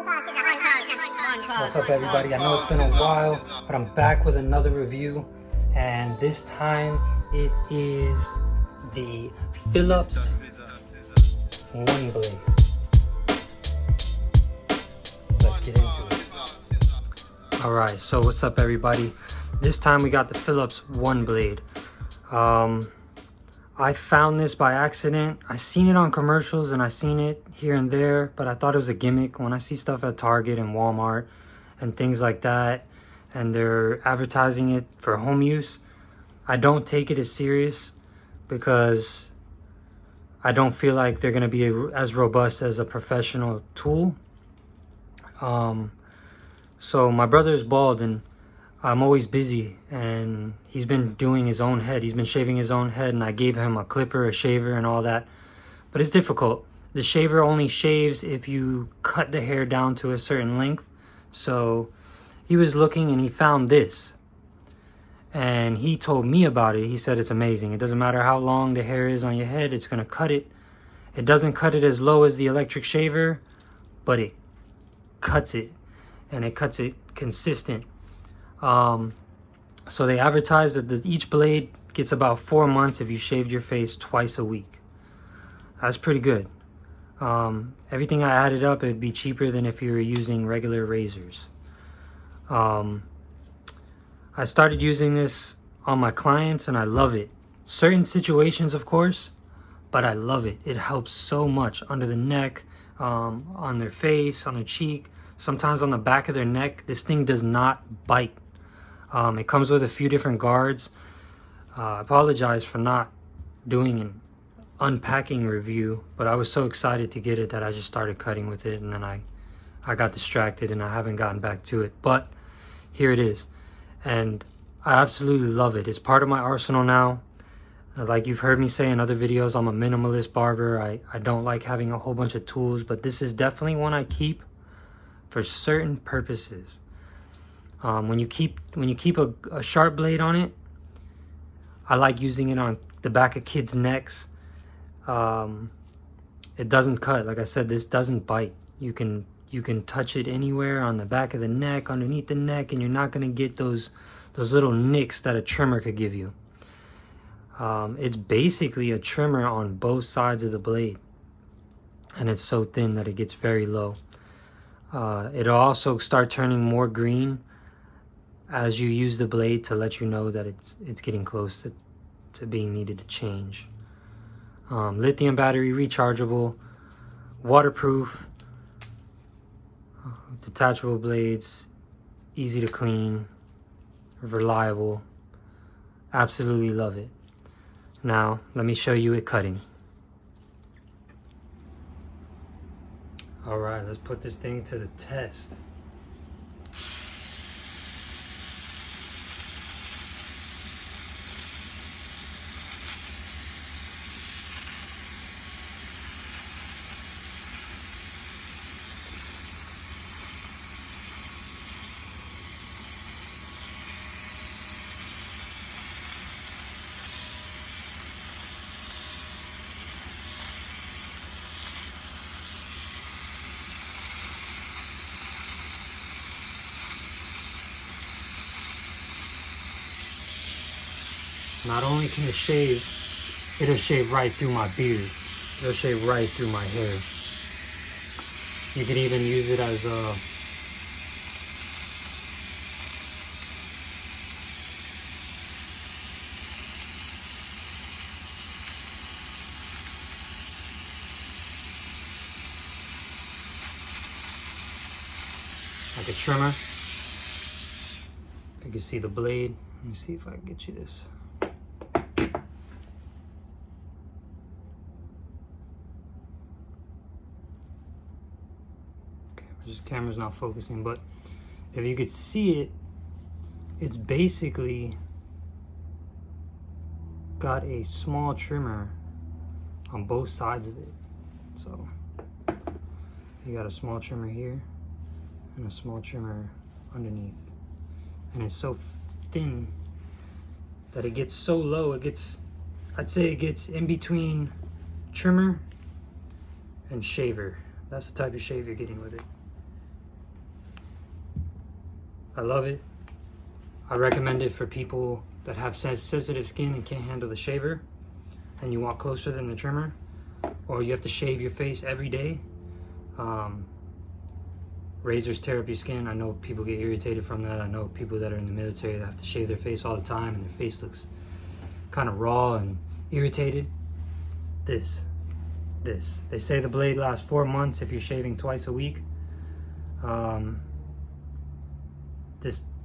What's up, everybody? I know it's been a while, but I'm back with another review, and this time it is the Phillips Oneblade. Let's get into it. Alright, so what's up, everybody? This time we got the Phillips Oneblade. I found this by accident. I seen it on commercials and I seen it here and there, but I thought it was a gimmick. When I see stuff at Target and Walmart and things like that, and they're advertising it for home use, I don't take it as serious because I don't feel like they're gonna be as robust as a professional tool. So my brother is bald and I'm always busy, and he's been doing his own head. He's been shaving his own head, and I gave him a clipper, a shaver, and all that. But it's difficult. The shaver only shaves if you cut the hair down to a certain length. So he was looking and he found this. And he told me about it. He said it's amazing. It doesn't matter how long the hair is on your head, it's going to cut it. It doesn't cut it as low as the electric shaver, but it cuts it. And it cuts it consistent. So they advertise that each blade gets about 4 months if you shaved your face twice a week. That's pretty good. Everything I added up, it'd be cheaper than if you were using regular razors. I started using this on my clients and I love it. Certain situations, of course, but I love it. It helps so much under the neck, on their face, on their cheek, sometimes on the back of their neck. This thing does not bite. It comes with a few different guards. I apologize for not doing an unpacking review, but I was so excited to get it that I just started cutting with it, and then I got distracted and I haven't gotten back to it. But here it is, and I absolutely love it. It's part of my arsenal now. Like you've heard me say in other videos, I'm a minimalist barber. I don't like having a whole bunch of tools, but this is definitely one I keep for certain purposes. When you keep a sharp blade on it, I like using it on the back of kids' necks. It doesn't cut. Like I said, this doesn't bite. You can touch it anywhere on the back of the neck, underneath the neck, and you're not gonna get those little nicks that a trimmer could give you. It's basically a trimmer on both sides of the blade, and it's so thin that it gets very low. It'll also start turning more green as you use the blade to let you know that it's getting close to being needed to change. Lithium battery, rechargeable, waterproof, detachable blades, easy to clean, reliable. Absolutely love it. Now let me show you it cutting. All right, let's put this thing to the test. Not only can it shave, it'll shave right through my beard. It'll shave right through my hair. You could even use it as a trimmer. You can see the blade. Let me see if I can get you this. This camera's not focusing, but if you could see it, it's basically got a small trimmer on both sides of it. So you got a small trimmer here and a small trimmer underneath, and it's so thin that it gets so low. I'd say it gets in between trimmer and shaver. That's the type of shave you're getting with it. I love it. I recommend it for people that have sensitive skin and can't handle the shaver, and you want closer than the trimmer, or you have to shave your face every day. Razors tear up your skin. I know people get irritated from that. I know people that are in the military that have to shave their face all the time and their face looks kind of raw and irritated. This. They say the blade lasts 4 months if you're shaving twice a week.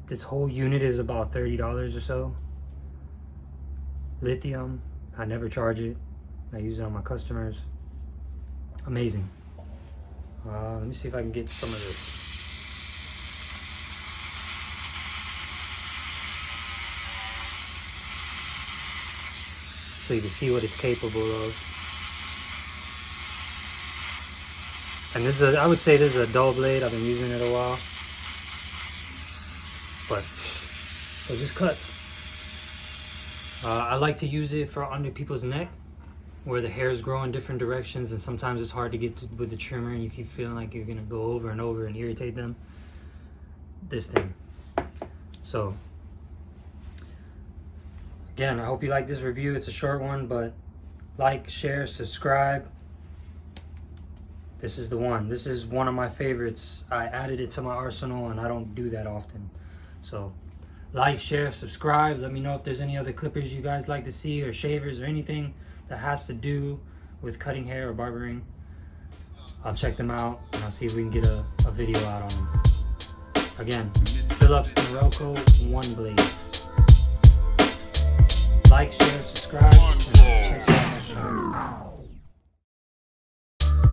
This whole unit is about $30 or so. Lithium. I never charge it. I use it on my customers. Amazing. Let me see if I can get some of this. So you can see what it's capable of. And this is I would say this is a dull blade. I've been using it a while. But it just cuts. I like to use it for under people's neck, where the hairs grow in different directions, and sometimes it's hard to get to with the trimmer and you keep feeling like you're gonna go over and over and irritate them. This thing. So again, I hope you like this review. It's a short one, but like, share, subscribe. This is the one. This is one of my favorites. I added it to my arsenal and I don't do that often. So like, share, subscribe. Let me know if there's any other clippers you guys like to see, or shavers, or anything that has to do with cutting hair or barbering. I'll check them out and I'll see if we can get a video out on them. Again, Phillips Norelco Oneblade. Like, share, subscribe, and check you out next time.